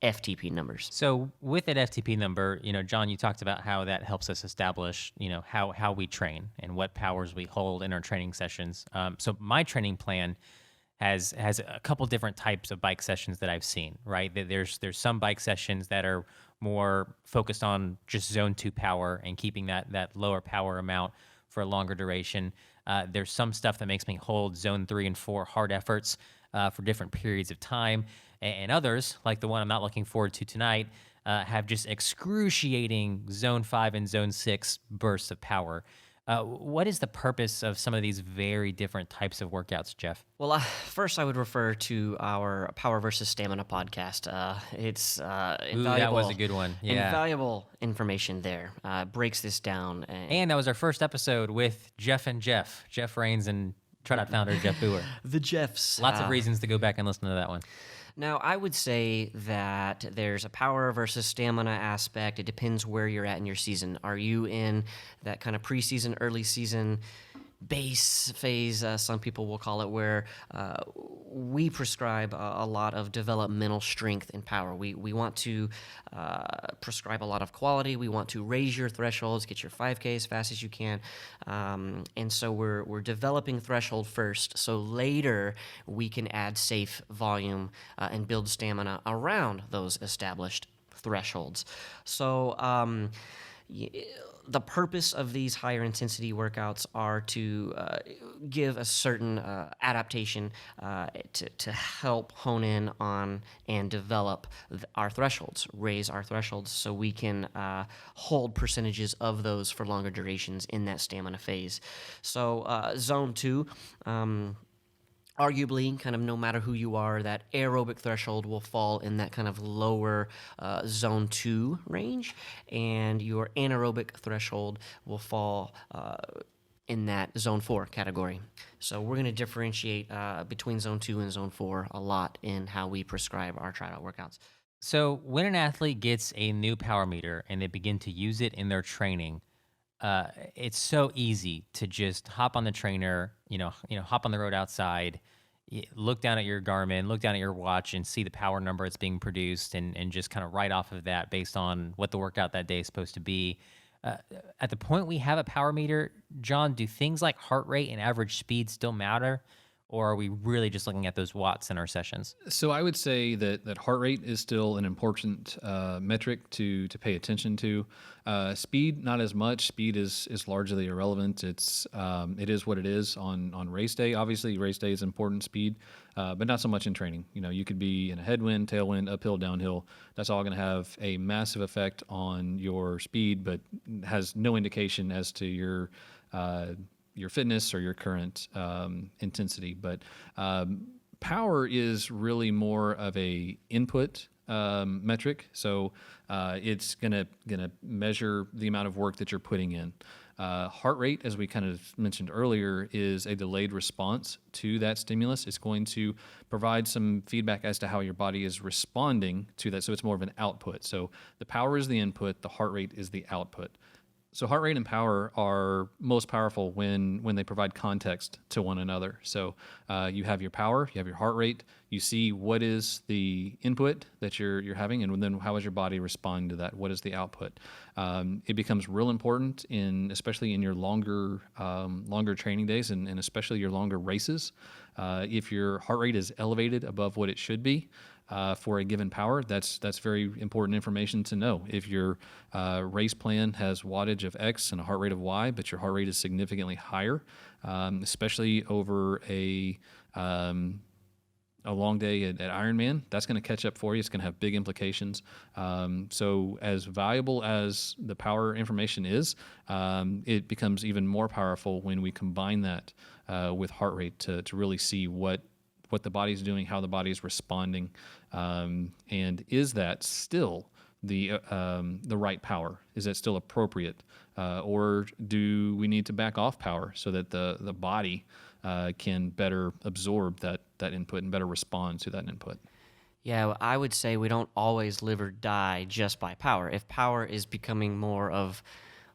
FTP numbers. So with that FTP number, John, you talked about how that helps us establish, how we train and what powers we hold in our training sessions. So my training plan has a couple different types of bike sessions that I've seen, right? There's some bike sessions that are more focused on just zone 2 power and keeping that lower power amount for a longer duration. There's some stuff that makes me hold zone 3 and 4 hard efforts for different periods of time. And others, like the one I'm not looking forward to tonight, have just excruciating zone 5 and zone 6 bursts of power. What is the purpose of some of these very different types of workouts, Jeff? Well, first I would refer to our Power versus Stamina podcast. It's invaluable. That was a good one. Yeah. Invaluable information there. Breaks this down. And that was our first episode with Jeff Rains and TriDot founder Jeff Boer. The Jeffs. Lots of reasons to go back and listen to that one. Now, I would say that there's a power versus stamina aspect. It depends where you're at in your season. Are you in that kind of preseason, early season base phase, some people will call it, where we prescribe a lot of developmental strength and power. We want to prescribe a lot of quality. We want to raise your thresholds, get your 5K as fast as you can. And so we're developing threshold first, so later we can add safe volume and build stamina around those established thresholds. So the purpose of these higher intensity workouts are to give a certain adaptation to help hone in on and develop our thresholds, raise our thresholds, so we can hold percentages of those for longer durations in that stamina phase. So zone 2, arguably, kind of no matter who you are, that aerobic threshold will fall in that kind of lower zone 2 range, and your anaerobic threshold will fall in that zone 4 category. So we're going to differentiate between zone 2 and zone 4 a lot in how we prescribe our TriDot workouts. So when an athlete gets a new power meter and they begin to use it in their training, it's so easy to just hop on the trainer, hop on the road outside, look down at your Garmin, look down at your watch and see the power number that's being produced and just kind of write off of that based on what the workout that day is supposed to be. At the point we have a power meter, John, do things like heart rate and average speed still matter? Or are we really just looking at those watts in our sessions? So I would say that heart rate is still an important metric to pay attention to. Speed, not as much. Speed is largely irrelevant. It is what it is on race day. Obviously, race day is important speed, but not so much in training. You could be in a headwind, tailwind, uphill, downhill. That's all going to have a massive effect on your speed, but has no indication as to your fitness or your current intensity. But power is really more of a input metric. So it's gonna measure the amount of work that you're putting in. Heart rate, as we kind of mentioned earlier, is a delayed response to that stimulus. It's going to provide some feedback as to how your body is responding to that. So it's more of an output. So the power is the input, the heart rate is the output. So heart rate and power are most powerful when they provide context to one another. So you have your power, you have your heart rate, you see what is the input that you're having, and then how is your body responding to that? What is the output? It becomes real important especially in your longer training days and especially your longer races. If your heart rate is elevated above what it should be, for a given power, that's very important information to know. If your race plan has wattage of X and a heart rate of Y, but your heart rate is significantly higher, especially over a long day at Ironman, that's going to catch up for you. It's going to have big implications. So as valuable as the power information is, it becomes even more powerful when we combine that with heart rate to really see what the body's doing, how the body's responding, and is that still the right power? Is it still appropriate, or do we need to back off power so that the body can better absorb that input and better respond to that input? Yeah, I would say we don't always live or die just by power. If power is becoming more of,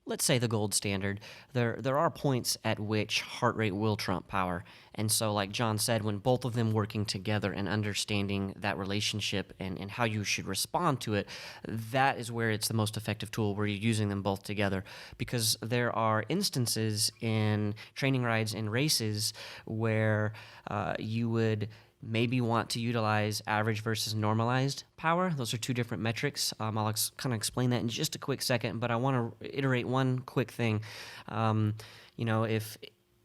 let's say, the gold standard, there are points at which heart rate will trump power. And so, like John said, when both of them working together and understanding that relationship and how you should respond to it, that is where it's the most effective tool, where you're using them both together. Because there are instances in training rides and races where you would maybe want to utilize average versus normalized power. Those are two different metrics. I'll kind of explain that in just a quick second, but I want to iterate one quick thing.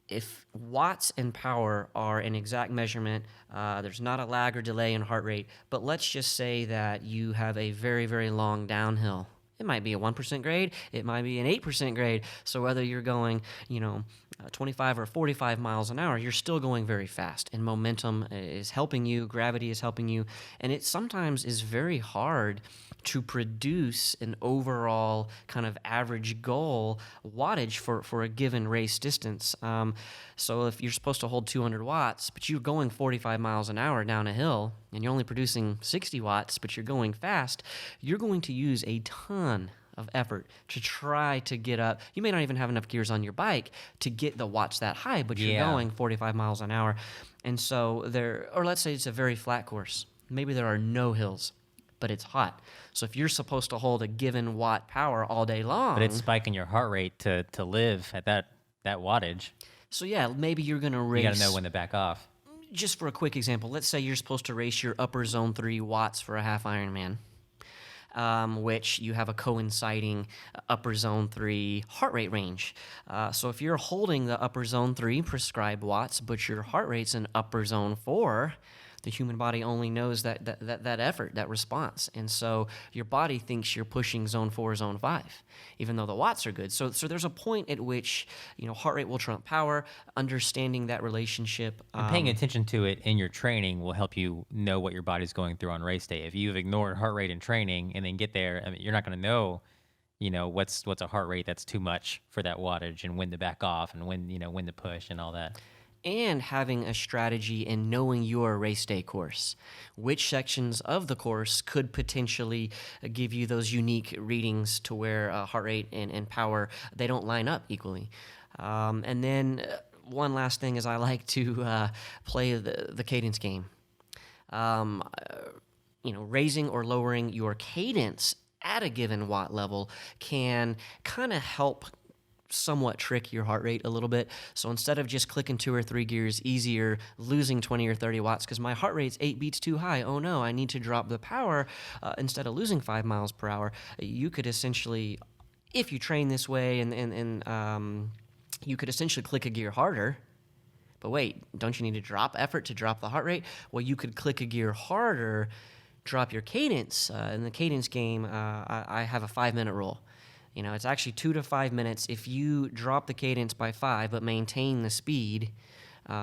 If watts and power are an exact measurement, there's not a lag or delay in heart rate, but let's just say that you have a very, very long downhill. It might be a 1% grade. It might be an 8% grade. So whether you're going, 25 or 45 miles an hour, you're still going very fast. And momentum is helping you. Gravity is helping you. And it sometimes is very hard to produce an overall kind of average goal wattage for a given race distance. So if you're supposed to hold 200 watts, but you're going 45 miles an hour down a hill, and you're only producing 60 watts, but you're going fast, you're going to use a ton of effort to try to get up. You may not even have enough gears on your bike to get the watts that high, but you're going 45 miles an hour. And so or let's say it's a very flat course. Maybe there are no hills, but it's hot. So if you're supposed to hold a given watt power all day long, But it's spiking your heart rate to live at that wattage. So yeah, maybe you're going to race. You got to know when to back off. Just for a quick example, let's say you're supposed to race your upper zone 3 watts for a half Ironman, which you have a coinciding upper zone 3 heart rate range. So if you're holding the upper zone 3 prescribed watts, but your heart rate's in upper zone 4, the human body only knows that effort, that response. And so your body thinks you're pushing zone 4, zone 5, even though the watts are good. So there's a point at which, heart rate will trump power, understanding that relationship. And paying attention to it in your training will help you know what your body's going through on race day. If you've ignored heart rate in training and then get there, you're not going to know, what's a heart rate that's too much for that wattage, and when to back off, and when to push and all that. And having a strategy and knowing your race day course. Which sections of the course could potentially give you those unique readings to where heart rate and power, they don't line up equally. And then one last thing is I like to play the cadence game. Raising or lowering your cadence at a given watt level can kind of help somewhat trick your heart rate a little bit. So instead of just clicking 2 or 3 gears easier, losing 20 or 30 watts because my heart rate's 8 beats too high, oh no, I need to drop the power, instead of losing 5 miles per hour, you could essentially, if you train this way, and you could essentially click a gear harder. But wait, don't you need to drop effort to drop the heart rate? Well, you could click a gear harder, drop your cadence. In the cadence game, I have a 5-minute rule. It's actually 2 to 5 minutes. If you drop the cadence by 5 but maintain the speed,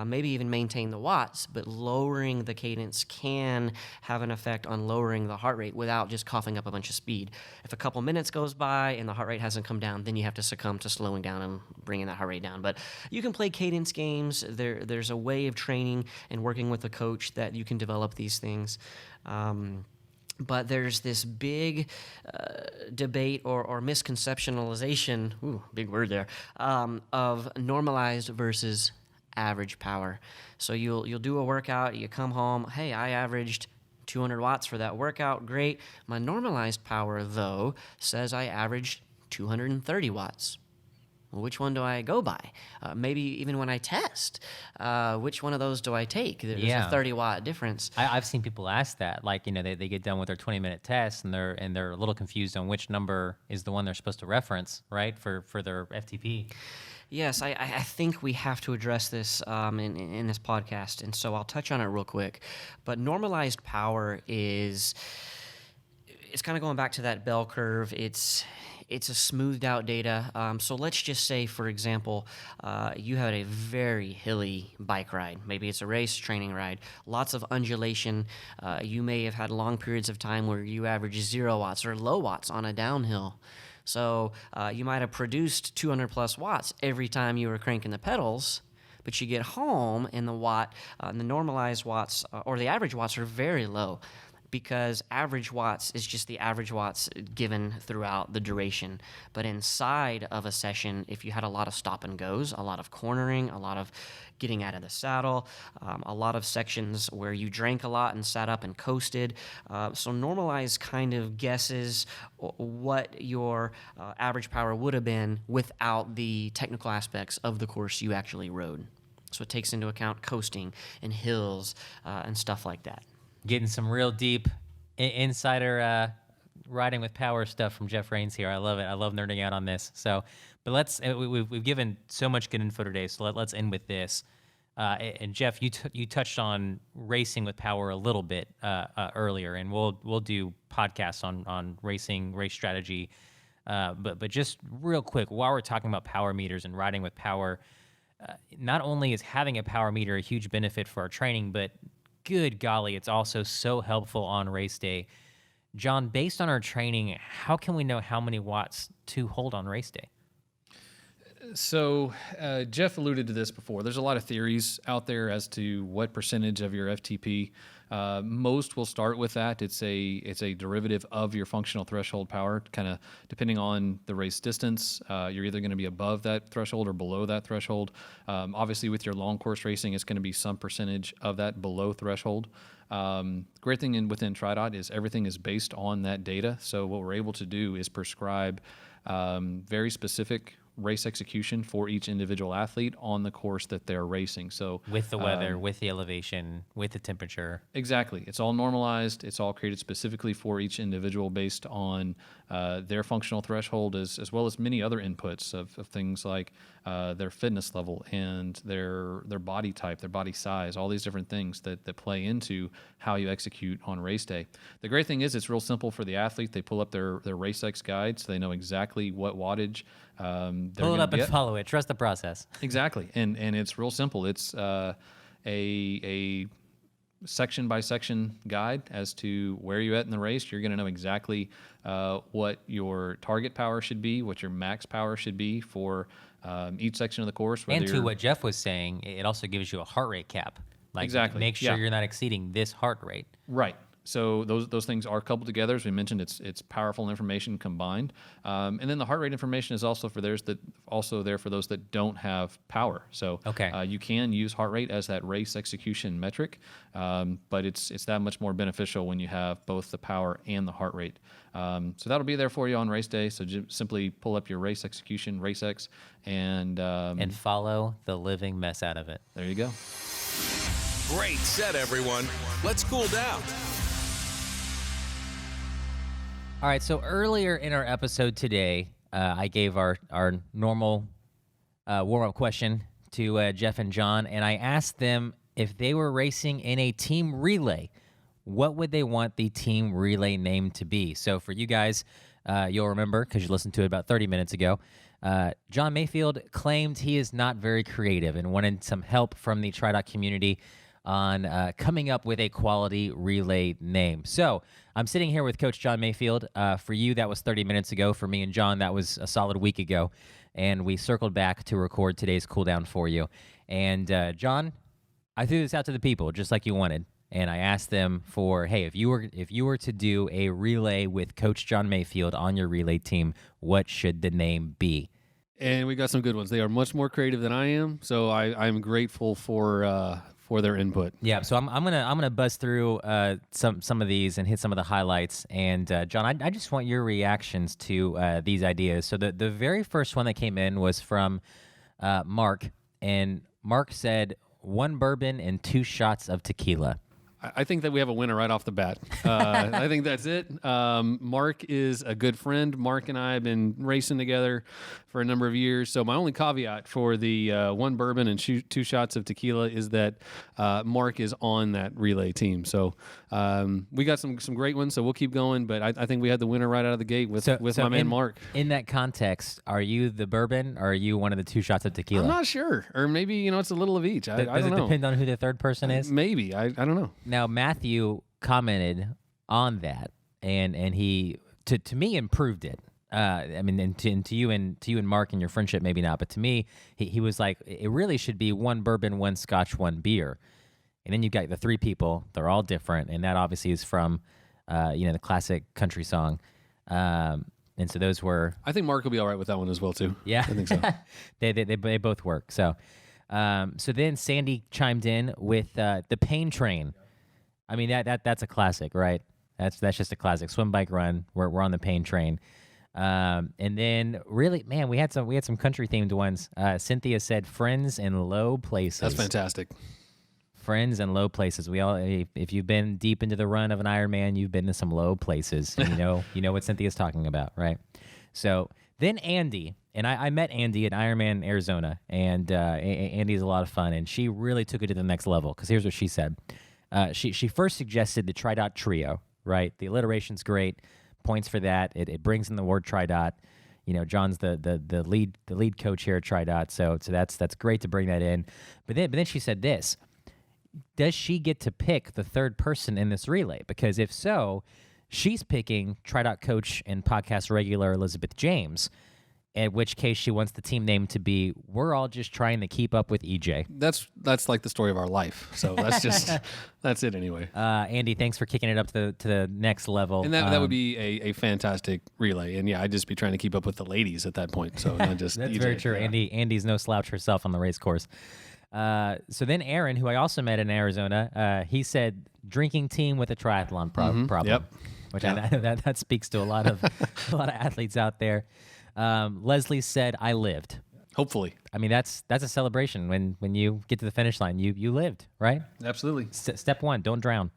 maybe even maintain the watts, but lowering the cadence can have an effect on lowering the heart rate without just coughing up a bunch of speed. If a couple minutes goes by and the heart rate hasn't come down, then you have to succumb to slowing down and bringing that heart rate down. But you can play cadence games. There's a way of training and working with a coach that you can develop these things. But there's this big debate or misconceptualization, big word there, of normalized versus average power. So you'll do a workout, you come home, hey, I averaged 200 watts for that workout, great. My normalized power, though, says I averaged 230 watts. Well, which one do I go by? Maybe even when I test, which one of those do I take? There's a 30-watt difference. I've seen people ask that. Like, they get done with their 20-minute test, and they're a little confused on which number is the one they're supposed to reference, right, for their FTP. Yes, I think we have to address this in this podcast, and so I'll touch on it real quick. But normalized power it's kind of going back to that bell curve. It's it's a smoothed out data. So let's just say, for example, you had a very hilly bike ride. Maybe it's a race training ride, lots of undulation. You may have had long periods of time where you average 0 watts or low watts on a downhill. So you might have produced 200 plus watts every time you were cranking the pedals, but you get home and the normalized watts or the average watts are very low, because average watts is just the average watts given throughout the duration. But inside of a session, if you had a lot of stop and goes, a lot of cornering, a lot of getting out of the saddle, a lot of sections where you drank a lot and sat up and coasted, so normalized kind of guesses what your average power would have been without the technical aspects of the course you actually rode. So it takes into account coasting and hills and stuff like that. Getting some real deep insider riding with power stuff from Jeff Rains here. I love it. I love nerding out on this. So, but we've given so much good info today. So let's end with this. And Jeff, you touched on racing with power a little bit earlier, and we'll do podcasts on racing, race strategy. But just real quick, while we're talking about power meters and riding with power, not only is having a power meter a huge benefit for our training, but good golly, it's also so helpful on race day. John, based on our training, how can we know how many watts to hold on race day? So Jeff alluded to this before. There's a lot of theories out there as to what percentage of your FTP. Most will start with that. It's a derivative of your functional threshold power, kind of depending on the race distance. You're either going to be above that threshold or below that threshold. Obviously, with your long course racing, it's going to be some percentage of that below threshold. Great thing within TriDot is everything is based on that data. So what we're able to do is prescribe very specific race execution for each individual athlete on the course that they're racing. So with the weather, with the elevation, with the temperature. Exactly. It's all normalized. It's all created specifically for each individual based on their functional threshold, as well as many other inputs of things like their fitness level and their body type, their body size, all these different things that play into how you execute on race day. The great thing is it's real simple for the athlete. They pull up their RaceX guide, so they know exactly what wattage pull it up and follow it. Trust the process. Exactly, and it's real simple. It's a section by section guide as to where you're at in the race. You're going to know exactly what your target power should be, what your max power should be for each section of the course. And to what Jeff was saying, it also gives you a heart rate cap. Like, exactly. Make sure you're not exceeding this heart rate. Right. So those things are coupled together. As we mentioned, it's powerful information combined, and then the heart rate information is also there for those that don't have power. So you can use heart rate as that race execution metric, but it's that much more beneficial when you have both the power and the heart rate. So that'll be there for you on race day. So simply pull up your race execution, RaceX, and follow the living mess out of it. There you go. Great set, everyone. Let's cool down. All right, so earlier in our episode today, I gave our normal warm-up question to Jeff and John, and I asked them if they were racing in a team relay, what would they want the team relay name to be? So for you guys, you'll remember, because you listened to it about 30 minutes ago, John Mayfield claimed he is not very creative and wanted some help from the TriDot community on coming up with a quality relay name. So I'm sitting here with Coach John Mayfield. For you, that was 30 minutes ago. For me and John, that was a solid week ago. And we circled back to record today's cool down for you. And John, I threw this out to the people just like you wanted. And I asked them for, hey, if you were to do a relay with Coach John Mayfield on your relay team, what should the name be? And we got some good ones. They are much more creative than I am, so I'm grateful for their input. Yeah, so I'm gonna buzz through some of these and hit some of the highlights. And John, I just want your reactions to these ideas. So the very first one that came in was from Mark, and Mark said 1 bourbon and 2 shots of tequila. I think that we have a winner right off the bat. I think that's it. Mark is a good friend. Mark and I have been racing together for a number of years. So my only caveat for the 1 bourbon and 2 shots of tequila is that Mark is on that relay team. So we got some great ones, so we'll keep going. But I think we had the winner right out of the gate with my man Mark. In that context, are you the bourbon or are you one of the 2 shots of tequila? I'm not sure. Or maybe, it's a little of each. I don't know. Does it depend on who the third person is? Maybe. I don't know. Now, Matthew commented on that, and he to me improved it. And to you and Mark and your friendship, maybe not, but to me, he was like, it really should be 1 bourbon, 1 scotch, 1 beer, and then you got the 3 people. They're all different, and that obviously is from the classic country song. And so those were. I think Mark will be all right with that one as well too. Yeah, I think so. they both work. So then Sandy chimed in with the Pain Train. I mean that's a classic, right? That's just a classic. Swim, bike, run. We're on the Pain Train. And then really, man, we had some country themed ones. Cynthia said Friends in Low Places. That's fantastic. Friends and low places. We all, if you've been deep into the run of an Ironman, you've been to some low places. And you know what Cynthia's talking about, right? So then Andy, and I met Andy at Ironman Arizona, and Andy's a lot of fun, and she really took it to the next level. Because here's what she said: she first suggested the TriDot trio, right? The alliteration's great, points for that. It brings in the word TriDot. John's the lead coach here at TriDot, so that's great to bring that in. But then she said this. Does she get to pick the third person in this relay? Because if so, she's picking TriDot coach and podcast regular Elizabeth James, in which case she wants the team name to be We're All Just Trying to Keep Up with EJ. That's like the story of our life. So that's just that's it anyway. Andy, thanks for kicking it up to the next level. And that would be a fantastic relay. And yeah, I'd just be trying to keep up with the ladies at that point. So not just that's EJ. very true. Yeah. Andy's no slouch herself on the race course. So then Aaron, who I also met in Arizona, he said drinking team with a triathlon problem. Yep. Which I know that speaks to a lot of athletes out there. Leslie said, I lived. Hopefully. I mean, that's a celebration when you get to the finish line. You lived, right? Absolutely. Step 1, don't drown.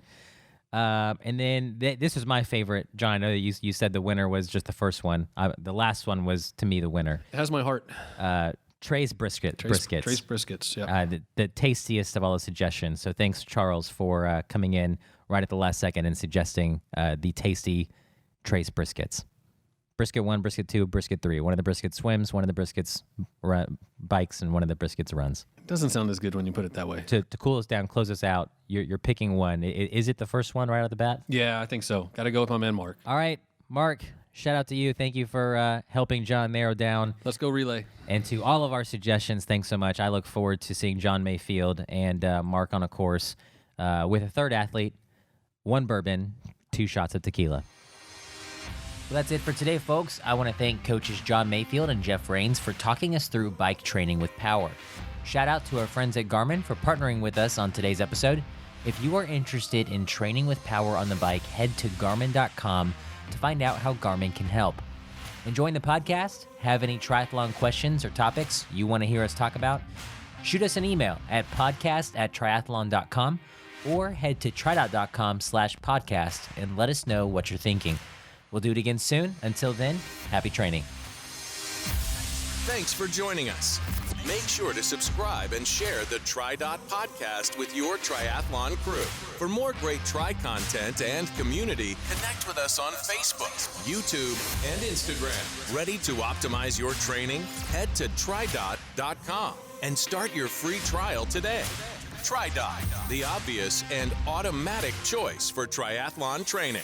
And then this was my favorite, John. I know that you said the winner was just the first one. The last one was, to me, the winner. It has my heart. Trey's briskets. Trace briskets, yeah. The tastiest of all the suggestions. So thanks, Charles, for coming in right at the last second and suggesting the tasty Trace briskets. Brisket 1, brisket 2, brisket 3. One of the briskets swims, one of the briskets bikes, and one of the briskets runs. It doesn't sound as good when you put it that way. To cool us down, close us out, you're picking one. Is it the first one right off the bat? Yeah, I think so. Got to go with my man, Mark. All right, Mark. Shout out to you. Thank you for helping John narrow down. Let's go relay. And to all of our suggestions, thanks so much. I look forward to seeing John Mayfield and Mark on a course with a third athlete, 1 bourbon, 2 shots of tequila. Well, that's it for today, folks. I want to thank coaches John Mayfield and Jeff Rains for talking us through bike training with power. Shout out to our friends at Garmin for partnering with us on today's episode. If you are interested in training with power on the bike, head to Garmin.com to find out how Garmin can help. Enjoying the podcast? Have any triathlon questions or topics you want to hear us talk about? Shoot us an email at podcast@triathlon.com or head to tridot.com/podcast and let us know what you're thinking. We'll do it again soon. Until then, happy training. Thanks for joining us. Make sure to subscribe and share the TriDot podcast with your triathlon crew. For more great tri content and community, connect with us on Facebook, YouTube, and Instagram. Ready to optimize your training? Head to TriDot.com and start your free trial today. TriDot, the obvious and automatic choice for triathlon training.